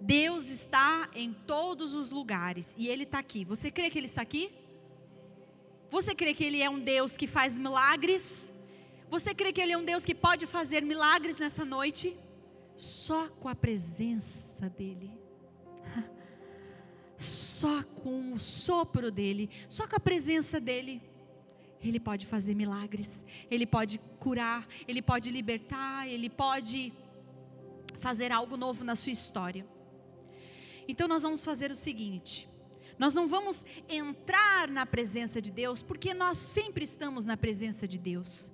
Deus está em todos os lugares e Ele está aqui. Você crê que Ele está aqui? Você crê que Ele é um Deus que faz milagres? Você crê que Ele é um Deus que pode fazer milagres nessa noite? Só com a presença dEle. Só com o sopro dEle. Só com a presença dEle. Ele pode fazer milagres. Ele pode curar. Ele pode libertar. Ele pode fazer algo novo na sua história. Então nós vamos fazer o seguinte. Nós não vamos entrar na presença de Deus, porque nós sempre estamos na presença de Deus.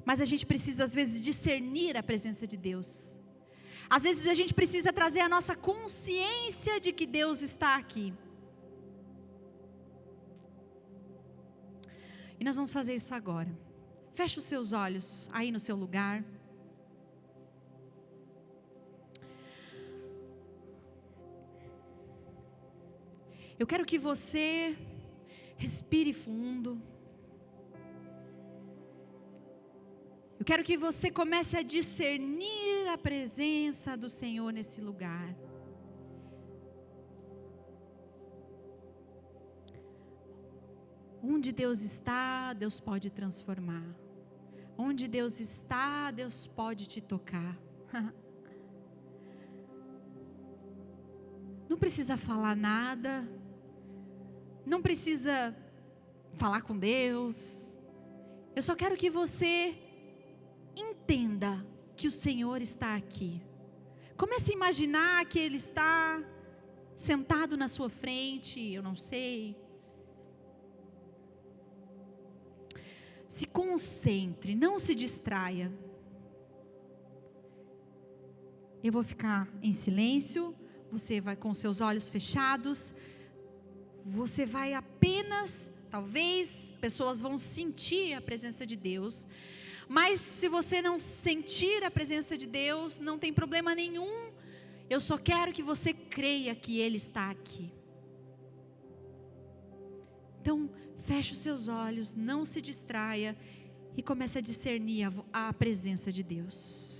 Mas a gente precisa às vezes discernir a presença de Deus. Às vezes a gente precisa trazer a nossa consciência de que Deus está aqui. E nós vamos fazer isso agora. Feche os seus olhos aí no seu lugar. Eu quero que você respire fundo. Eu quero que você comece a discernir a presença do Senhor nesse lugar. Onde Deus está, Deus pode transformar. Onde Deus está, Deus pode te tocar. Não precisa falar nada. Não precisa falar com Deus. Eu só quero que você entenda que o Senhor está aqui. Comece a imaginar que Ele está sentado na sua frente, eu não sei. Se concentre, não se distraia. Eu vou ficar em silêncio, você vai com seus olhos fechados. Você vai apenas, talvez, pessoas vão sentir a presença de Deus. Mas se você não sentir a presença de Deus, não tem problema nenhum. Eu só quero que você creia que Ele está aqui. Então, feche os seus olhos, não se distraia e comece a discernir a presença de Deus.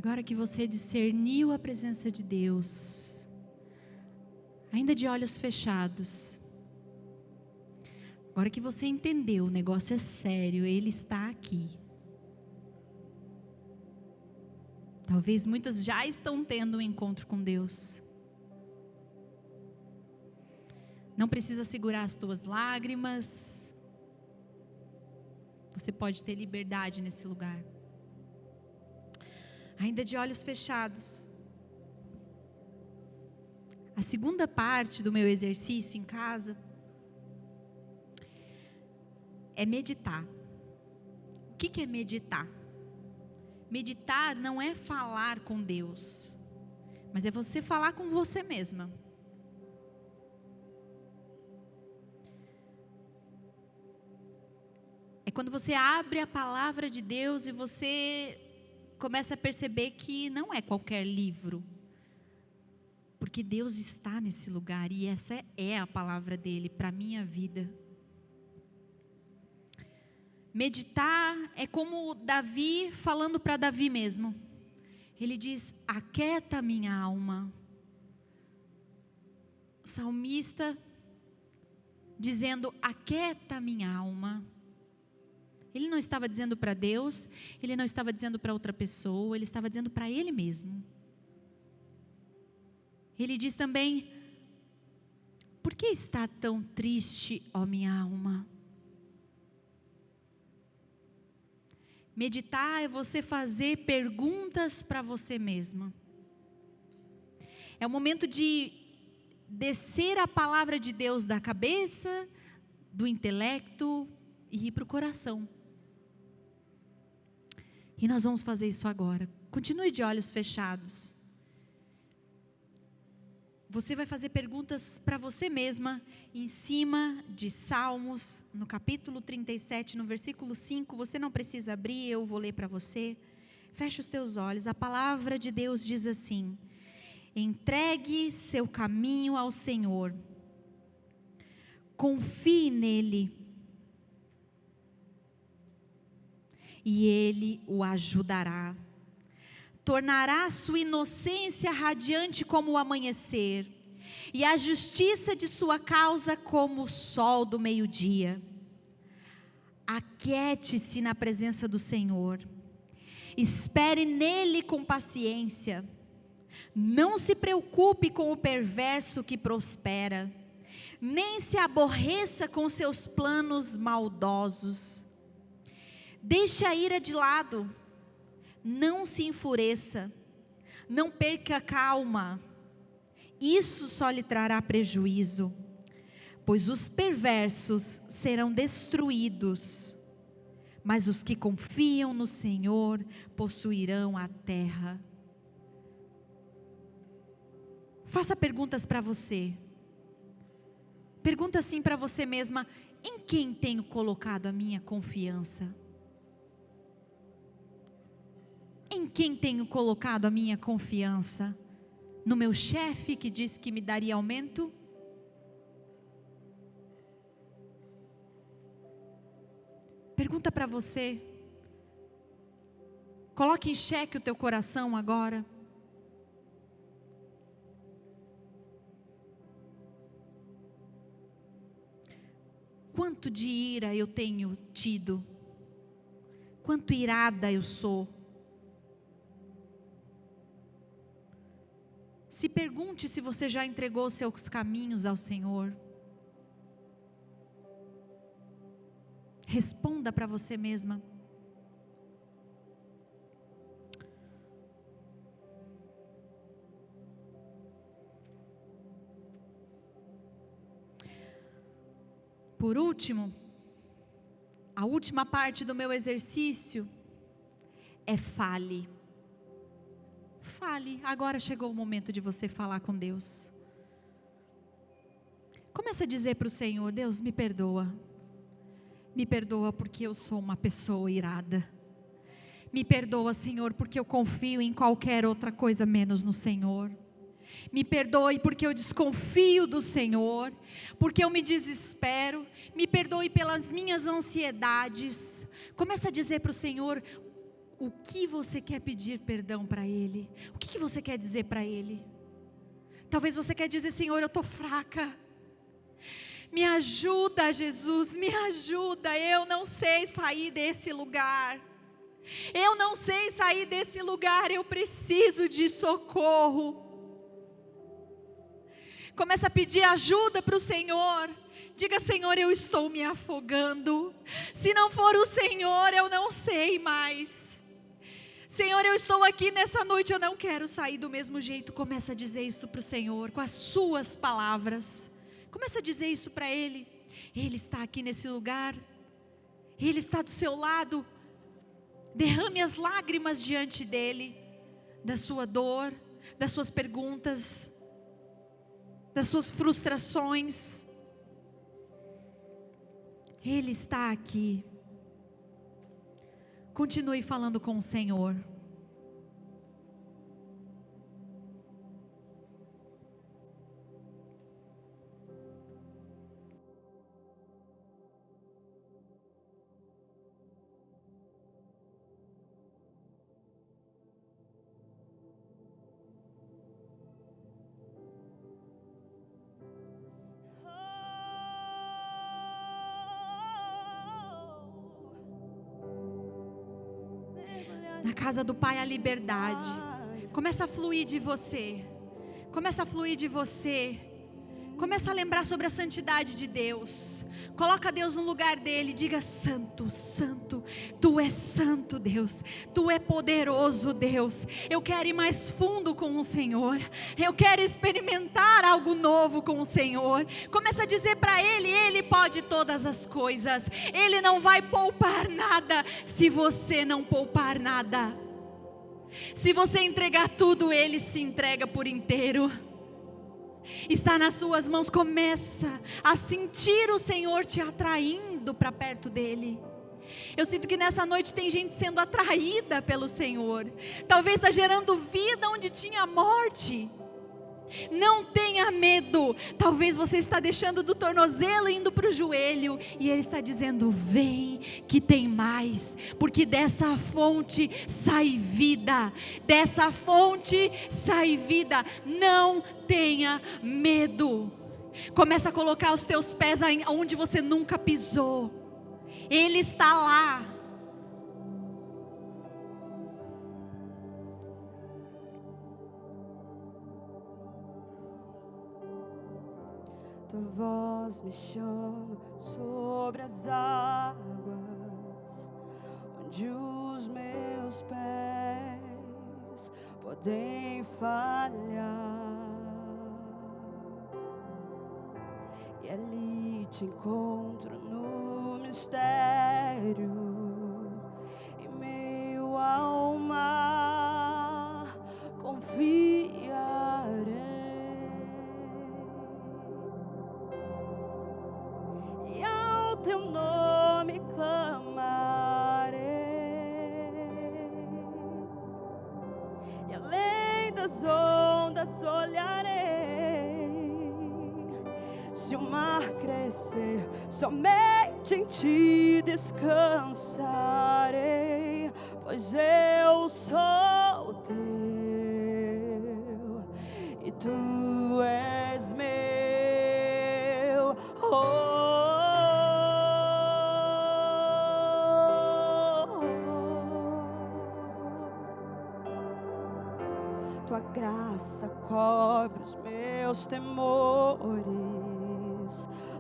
Agora que você discerniu a presença de Deus, ainda de olhos fechados, agora que você entendeu, o negócio é sério, Ele está aqui. Talvez muitas já estão tendo um encontro com Deus. Não precisa segurar as tuas lágrimas. Você pode ter liberdade nesse lugar. Ainda de olhos fechados. A segunda parte do meu exercício em casa é meditar. O que é meditar? Meditar não é falar com Deus, mas é você falar com você mesma. É quando você abre a palavra de Deus e você começa a perceber que não é qualquer livro, porque Deus está nesse lugar e essa é a palavra dele para a minha vida. Meditar é como Davi falando para Davi mesmo. Ele diz: aquieta minha alma. O salmista dizendo: aquieta minha alma. Ele não estava dizendo para Deus, ele não estava dizendo para outra pessoa, ele estava dizendo para ele mesmo. Ele diz também: por que está tão triste, ó minha alma? Meditar é você fazer perguntas para você mesma. É o momento de descer a palavra de Deus da cabeça, do intelecto e ir para o coração. E nós vamos fazer isso agora. Continue de olhos fechados. Você vai fazer perguntas para você mesma, em cima de Salmos, no capítulo 37, no versículo 5, você não precisa abrir, eu vou ler para você. Feche os teus olhos, a palavra de Deus diz assim: entregue seu caminho ao Senhor, confie nele, e Ele o ajudará. tornará sua inocência radiante como o amanhecer, e a justiça de sua causa como o sol do meio-dia. Aquiete-se na presença do Senhor, espere nele com paciência, não se preocupe com o perverso que prospera, nem se aborreça com seus planos maldosos. Deixe a ira de lado, não se enfureça, não perca a calma, isso só lhe trará prejuízo, pois os perversos serão destruídos, mas os que confiam no Senhor possuirão a terra. Faça perguntas para você. Pergunta assim para você mesma: em quem tenho colocado a minha confiança? Em quem tenho colocado a minha confiança? No meu chefe que disse que me daria aumento? Pergunta para você. Coloque em xeque o teu coração agora. Quanto de ira eu tenho tido? Quanto irada eu sou? Se pergunte se você já entregou os seus caminhos ao Senhor. Responda para você mesma. Por último, a última parte do meu exercício é fale. Fale, agora chegou o momento de você falar com Deus. Comece a dizer para o Senhor: Deus, me perdoa. Me perdoa porque eu sou uma pessoa irada. Me perdoa, Senhor, porque eu confio em qualquer outra coisa menos no Senhor. Me perdoe porque eu desconfio do Senhor, porque eu me desespero. Me perdoe pelas minhas ansiedades. Comece a dizer para o Senhor o que você quer pedir perdão para Ele. O que você quer dizer para Ele? Talvez você quer dizer: Senhor, eu estou fraca. Me ajuda, Jesus, me ajuda. Eu não sei sair desse lugar. Eu não sei sair desse lugar. Eu preciso de socorro. Começa a pedir ajuda para o Senhor. Diga: Senhor, eu estou me afogando. Se não for o Senhor, eu não sei mais. Senhor, eu estou aqui nessa noite, eu não quero sair do mesmo jeito. Começa a dizer isso para o Senhor, com as suas palavras. Começa a dizer isso para Ele. Ele está aqui nesse lugar. Ele está do seu lado. Derrame as lágrimas diante dEle, da sua dor, das suas perguntas, das suas frustrações. Ele está aqui. Continue falando com o Senhor. Na casa do Pai a liberdade. Começa a fluir de você. Começa a fluir de você. Começa a lembrar sobre a santidade de Deus. Coloca Deus no lugar dele. Diga: Santo, Santo, Tu és santo, Deus. Tu é poderoso, Deus. Eu quero ir mais fundo com o Senhor. Eu quero experimentar algo novo com o Senhor. Começa a dizer para Ele: Ele pode todas as coisas. Ele não vai poupar nada se você não poupar nada. Se você entregar tudo, Ele se entrega por inteiro. Está nas suas mãos. Começa a sentir o Senhor te atraindo para perto dEle. Eu sinto que nessa noite tem gente sendo atraída pelo Senhor. Talvez está gerando vida onde tinha morte. Não tenha medo. Talvez você está deixando do tornozelo indo para o joelho, e Ele está dizendo: vem que tem mais, porque dessa fonte sai vida, dessa fonte sai vida. Não tenha medo. Começa a colocar os teus pés onde você nunca pisou. Ele está lá. Tua voz me chama sobre as águas, onde os meus pés podem falhar. E ali te encontro no mistério, em meio ao mar, confiarei. Teu nome clamarei, e além das ondas olharei. Se o mar crescer, somente em ti descansarei, pois eu sou teu e tu és meu. Tua graça cobre os meus temores,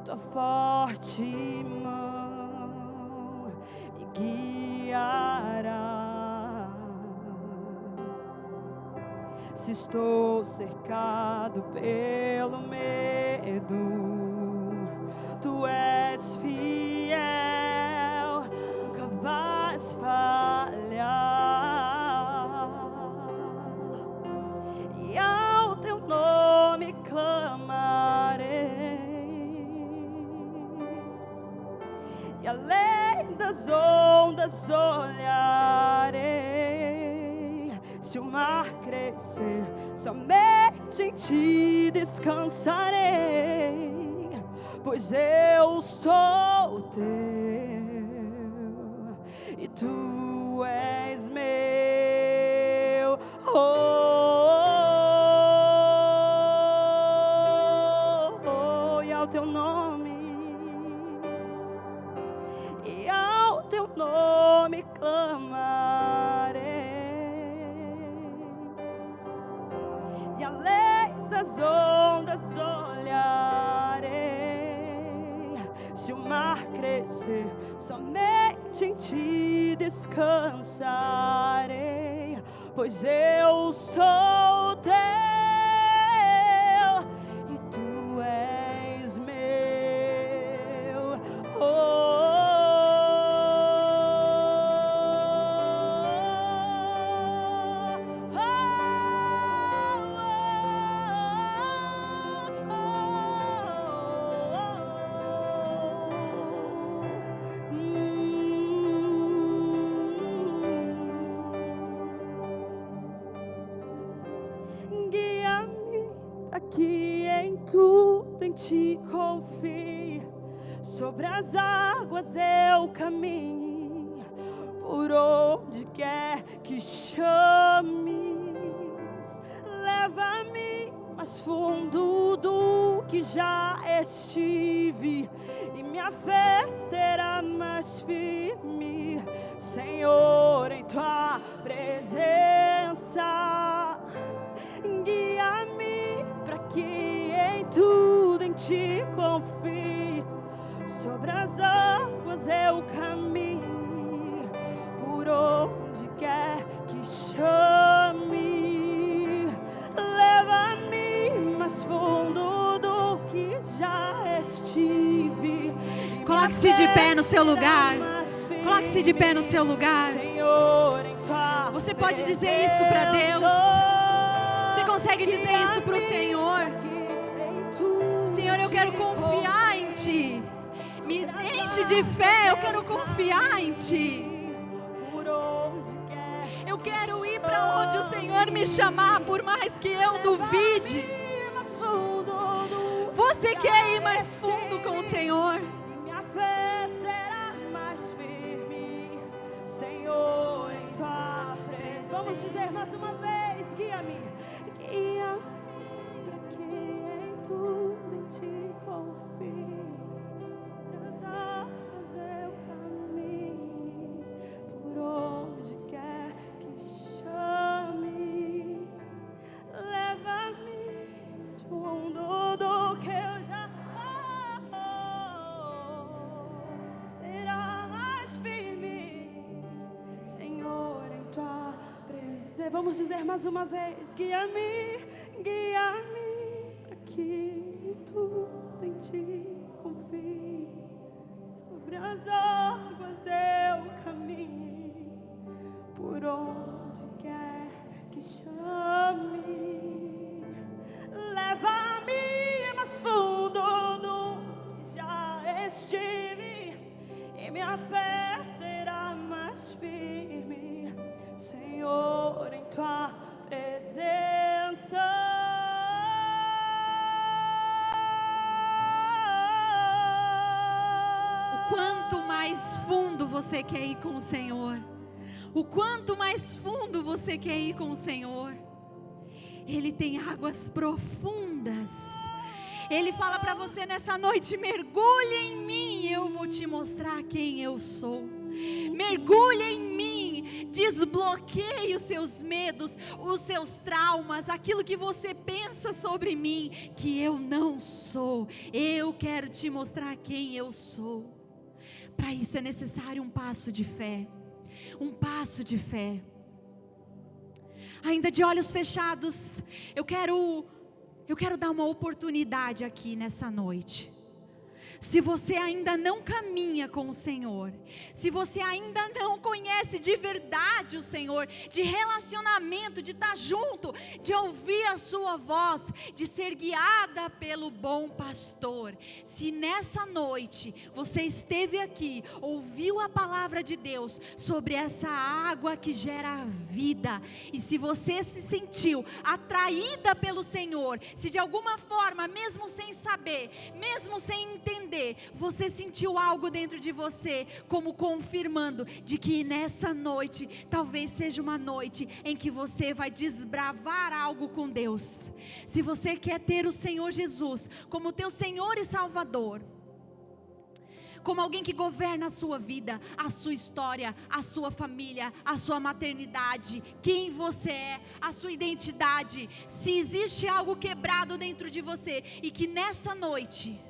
tua forte mão me guiará. Se estou cercado pelo medo, tu és fiel, nunca vais falhar. E ao teu nome clamarei, e além das ondas olharei. Se o mar crescer, somente em ti descansarei, pois eu sou teu e tu és meu. E ao teu nome clamarei, e além das ondas olharei. Se o mar crescer, somente em ti descansarei, pois eu sou teu e tu és meu. Guia-me para que em tudo em ti confie, sobre as águas eu caminhe, por onde quer que chames. Leva-me mais fundo do que já estive, e minha fé será mais firme, Senhor, em tua presença. Guia-me para que em tudo em ti confie, sobre as águas eu caminhe, por onde quer que chame. Leva-me mais fundo do que já estive. Coloque-se de pé no seu lugar. Coloque-se de pé no seu lugar. Você pode dizer isso para Deus. Você consegue dizer isso para o Senhor? Senhor, eu quero confiar em Ti. Me enche de fé, eu quero confiar em Ti. Eu quero ir para onde o Senhor me chamar, por mais que eu duvide. Você quer ir mais fundo com o Senhor? E minha fé será mais firme, Senhor, em tua presença. Vamos dizer mais uma vez: guia-me, guia-me, para que em tudo em ti confie. Nas águas eu caminhe, por onde quer que chame. Leva-me mais fundo do que eu já será mais firme, Senhor, em tua presença. Vamos dizer mais uma vez: guia-me, guia-me, para que tudo em ti confie. Sobre as águas eu caminhe, por onde quer que chame. Leva-me mais fundo do que já estive, e minha fé será mais firme, Senhor, em tua presença. O quanto mais fundo você quer ir com o Senhor, o quanto mais fundo você quer ir com o Senhor. Ele tem águas profundas. Ele fala para você nessa noite: mergulhe em mim, eu vou te mostrar quem eu sou. Mergulhe em mim, desbloqueie os seus medos, os seus traumas, aquilo que você pensa sobre mim, que eu não sou. Eu quero te mostrar quem eu sou. Para isso é necessário um passo de fé. Um passo de fé. Ainda de olhos fechados, eu quero dar uma oportunidade aqui nessa noite. Se você ainda não caminha com o Senhor, se você ainda não conhece de verdade o Senhor, de relacionamento, de estar junto, de ouvir a sua voz, de ser guiada pelo bom pastor, se nessa noite você esteve aqui, ouviu a palavra de Deus sobre essa água que gera vida, e se você se sentiu atraída pelo Senhor, se de alguma forma, mesmo sem saber, mesmo sem entender, você sentiu algo dentro de você, como confirmando de que nessa noite, talvez seja uma noite em que você vai desbravar algo com Deus. Se você quer ter o Senhor Jesus como teu Senhor e Salvador, como alguém que governa a sua vida, a sua história, a sua família, a sua maternidade, quem você é, a sua identidade, se existe algo quebrado dentro de você, e que nessa noite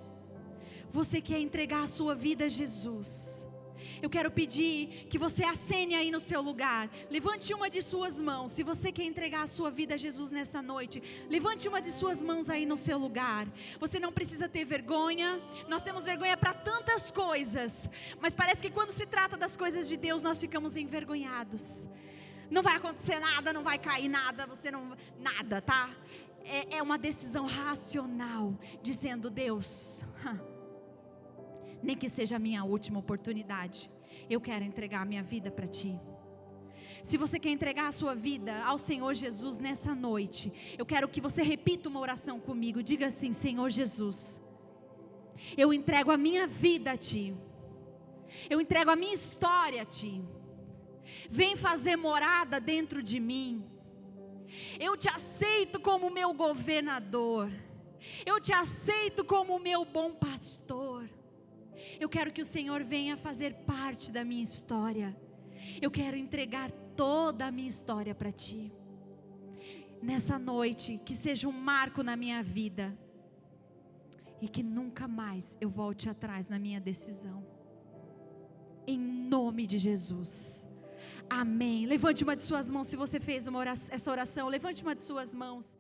você quer entregar a sua vida a Jesus, eu quero pedir que você acene aí no seu lugar, levante uma de suas mãos. Se você quer entregar a sua vida a Jesus nessa noite, levante uma de suas mãos aí no seu lugar. Você não precisa ter vergonha. Nós temos vergonha para tantas coisas, mas parece que quando se trata das coisas de Deus, nós ficamos envergonhados. Não vai acontecer nada, não vai cair nada, você não, nada, tá? É uma decisão racional, dizendo: Deus, nem que seja a minha última oportunidade, eu quero entregar a minha vida para Ti. Se você quer entregar a sua vida ao Senhor Jesus nessa noite, eu quero que você repita uma oração comigo. Diga assim: Senhor Jesus, eu entrego a minha vida a Ti, eu entrego a minha história a Ti. Vem fazer morada dentro de mim. Eu Te aceito como meu governador, eu Te aceito como meu bom pastor. Eu quero que o Senhor venha fazer parte da minha história. Eu quero entregar toda a minha história para Ti. Nessa noite, que seja um marco na minha vida, e que nunca mais eu volte atrás na minha decisão. Em nome de Jesus. Amém. Levante uma de suas mãos. Se você fez essa oração, levante uma de suas mãos.